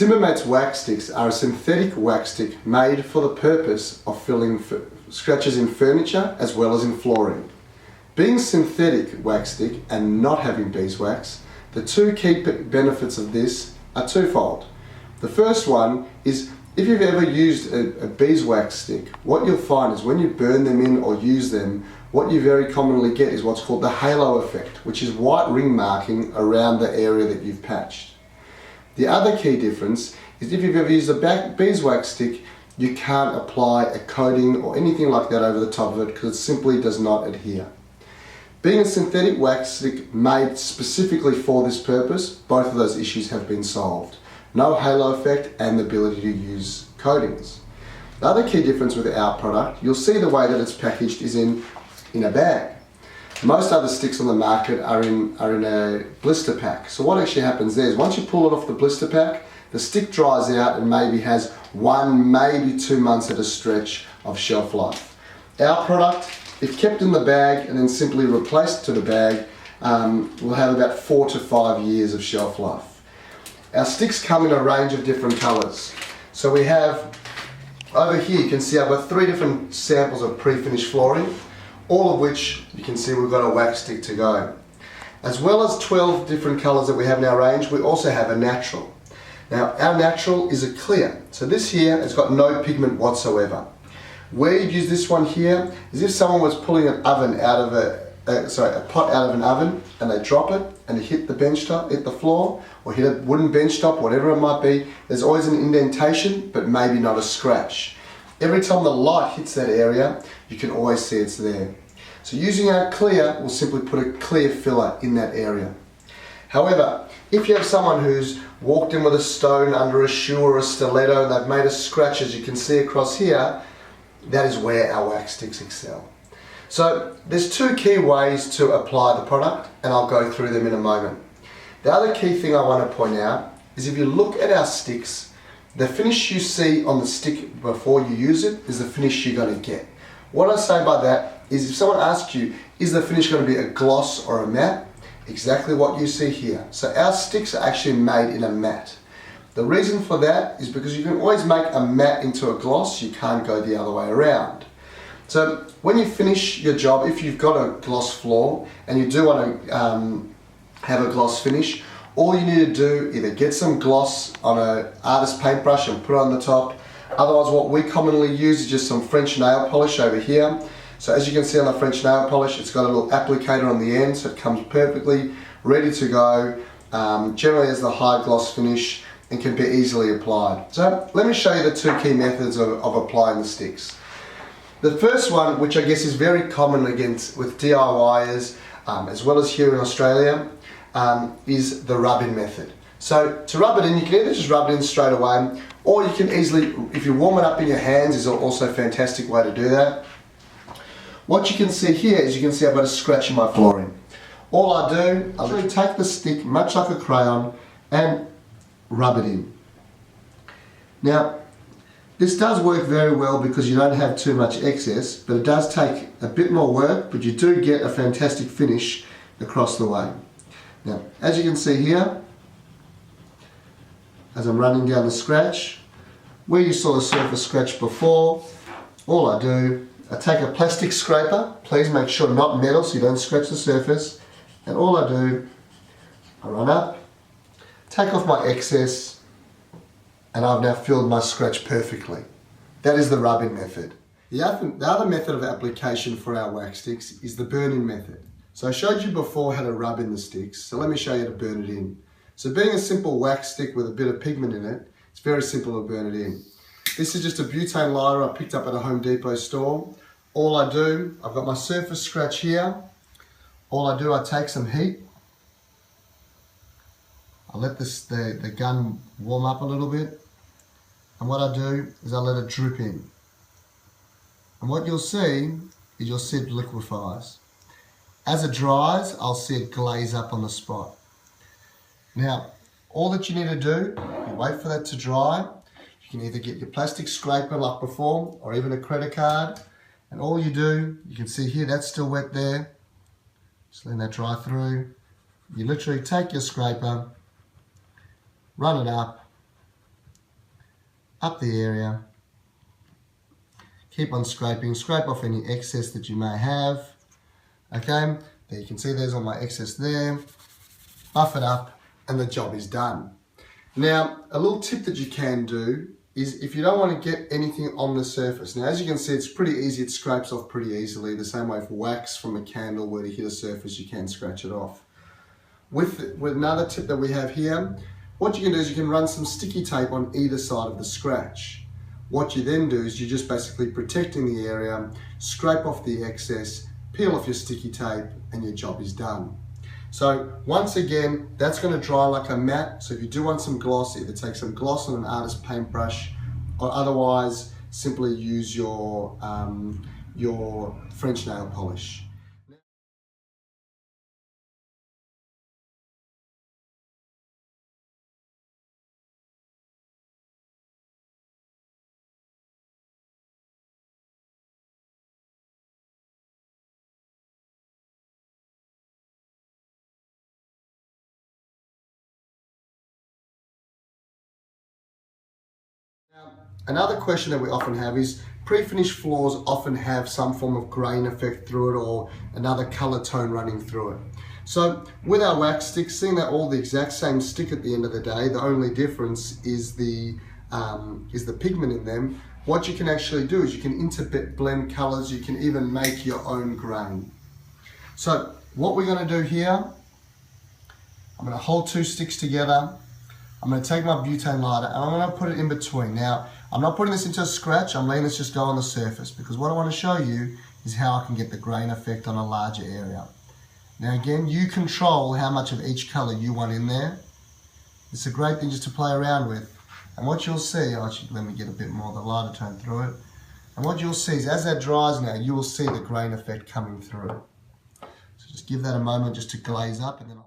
Timbermate's wax sticks are a synthetic wax stick made for the purpose of filling scratches in furniture as well as in flooring. Being synthetic wax stick and not having beeswax, the two key benefits of this are twofold. The first one is if you've ever used a beeswax stick, what you'll find is when you burn them in or use them, what you very commonly get is what's called the halo effect, which is white ring marking around the area that you've patched. The other key difference is if you've ever used a beeswax stick, you can't apply a coating or anything like that over the top of it because it simply does not adhere. Being a synthetic wax stick made specifically for this purpose, both of those issues have been solved. No halo effect and the ability to use coatings. The other key difference with our product, you'll see the way that it's packaged is in a bag. Most other sticks on the market are in a blister pack. So what actually happens there is once you pull it off the blister pack, the stick dries out and maybe has 1, maybe 2 months at a stretch of shelf life. Our product, if kept in the bag and then simply replaced to the bag, will have about 4 to 5 years of shelf life. Our sticks come in a range of different colours. So we have, over here you can see I've got 3 different samples of pre-finished flooring, all of which you can see we've got a wax stick to go. As well as 12 different colours that we have in our range, we also have a natural. Now our natural is a clear, so this here has got no pigment whatsoever. Where you'd use this one here is if someone was pulling an oven out of a pot out of an oven and they drop it and it hit the bench top, hit the floor, or hit a wooden bench top, whatever it might be, there's always an indentation but maybe not a scratch. Every time the light hits that area, you can always see it's there. So using our clear, we'll simply put a clear filler in that area. However, if you have someone who's walked in with a stone under a shoe or a stiletto and they've made a scratch, as you can see across here, that is where our wax sticks excel. So there's 2 key ways to apply the product, and I'll go through them in a moment. The other key thing I want to point out is if you look at our sticks, the finish you see on the stick before you use it is the finish you're going to get. What I say by that is if someone asks you, is the finish going to be a gloss or a matte? Exactly what you see here. So our sticks are actually made in a matte. The reason for that is because you can always make a matte into a gloss, you can't go the other way around. So when you finish your job, if you've got a gloss floor and you do want to have a gloss finish, all you need to do, either get some gloss on an artist paintbrush and put it on the top. Otherwise, what we commonly use is just some French nail polish over here. So as you can see on the French nail polish, it's got a little applicator on the end, so it comes perfectly ready to go. Generally has the high gloss finish and can be easily applied. So let me show you the 2 key methods of applying the sticks. The first one, which I guess is very common with DIYers, as well as here in Australia, is the rub-in method. So to rub it in, you can either just rub it in straight away, or you can easily, if you warm it up in your hands, is also a fantastic way to do that. What you can see here is you can see I've got a scratch in my flooring. All I do, I literally take the stick, much like a crayon, and rub it in. Now, this does work very well because you don't have too much excess, but it does take a bit more work, but you do get a fantastic finish across the way. Now, as you can see here, as I'm running down the scratch, where you saw the surface scratch before, all I do, I take a plastic scraper, please make sure not metal so you don't scratch the surface, and all I do, I run up, take off my excess, and I've now filled my scratch perfectly. That is the rub-in method. The other method of application for our wax sticks is the burn-in method. So I showed you before how to rub in the sticks, so let me show you how to burn it in. So being a simple wax stick with a bit of pigment in it, it's very simple to burn it in. This is just a butane lighter I picked up at a Home Depot store. All I do, I've got my surface scratch here. All I do, I take some heat. I let the gun warm up a little bit. And what I do is I let it drip in. And what you'll see is you'll see it liquefies. As it dries, I'll see it glaze up on the spot. Now, all that you need to do, you wait for that to dry. You can either get your plastic scraper like before, or even a credit card. And all you do, you can see here, that's still wet there. Just let that dry through. You literally take your scraper, run it up, up the area. Keep on scraping, scrape off any excess that you may have. Okay, there you can see there's all my excess there. Buff it up and the job is done. Now, a little tip that you can do is if you don't want to get anything on the surface. Now, as you can see, it's pretty easy, it scrapes off pretty easily. The same way if wax from a candle were to hit a surface, you can scratch it off. With another tip that we have here, what you can do is you can run some sticky tape on either side of the scratch. What you then do is you're just basically protecting the area, scrape off the excess, peel off your sticky tape, and your job is done. So once again, that's going to dry like a matte. So if you do want some gloss, either take some gloss on an artist paintbrush, or otherwise simply use your French nail polish. Another question that we often have is pre-finished floors often have some form of grain effect through it or another color tone running through it. So with our wax sticks, seeing that all the exact same stick at the end of the day, the only difference is the pigment in them. What you can actually do is you can interblend colors, you can even make your own grain. So what we're going to do here, I'm going to hold two sticks together. I'm going to take my butane lighter and I'm going to put it in between. Now, I'm not putting this into a scratch, I'm letting this just go on the surface because what I want to show you is how I can get the grain effect on a larger area. Now again, you control how much of each color you want in there. It's a great thing just to play around with. And what you'll see, actually let me get a bit more of the lighter tone through it. And what you'll see is as that dries now, you will see the grain effect coming through. So just give that a moment just to glaze up and then